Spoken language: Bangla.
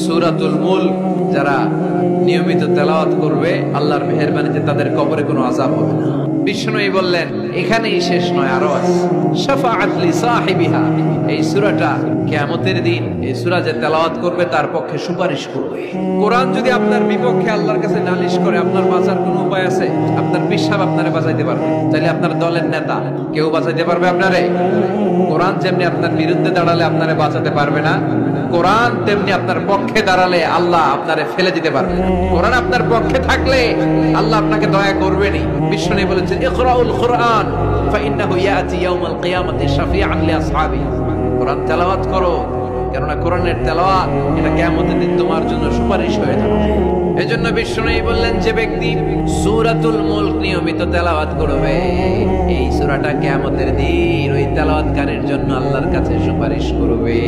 সূরাতুল মুলক যারা নিয়মিত তেলাওয়াত করবে আল্লাহর মেহেরবানিতে তাদের কবরে কোনো আযাব হবে না। বিষ্ণুই বললেন এখানেই শেষ নয়, আরো আছে। শাফাআত লি সাহিবিহা, এই সূরাটা কিয়ামতের দিন এই সূরা যে তেলাওয়াত করবে তার পক্ষে সুপারিশ করবে। কোরআন যদি আপনার বিপক্ষে আল্লাহর কাছে নালিশ করে, আপনার বাঁচার কোনো উপায় আছে? আপনার পিসাব আপনারে বাঁচাইতে পারবে? তাহলে আপনার দলের নেতা কেউ বাঁচাইতে পারবে আপনারে? কোরআন যেমনি আপনার বিরুদ্ধে দাঁড়ালে আপনারে বাঁচাতে পারবে না, কোরআন তেমনি আপনার পক্ষে দাঁড়ালে আল্লাহ আপনারে ফেলে দিতে পারবে না। কোরআন আপনার পক্ষে থাকলে আল্লাহ আপনাকে দয়া করবেনি। বিষ্ণু বলেছেন ইকরাউল কুরআন ফাইন্নাহু ইয়াতি ইয়াউমাল কিয়ামাতি শাফিআন লিআসহাবি, কোরআন তেলাওয়াত করো, কেননা কোরআনের তেলাওয়াত এটা কিয়ামতের দিন তোমার জন্য সুপারিশ হয়ে যাবে। এজন্য বিষ্ণু বললেন যে ব্যক্তি সূরাতুল মুলক নিয়মিত তেলাওয়াত করবে, এই সূরাটা কিয়ামতের দিন ওই তেলাওয়াতকারীর জন্য আল্লাহর কাছে সুপারিশ করবে।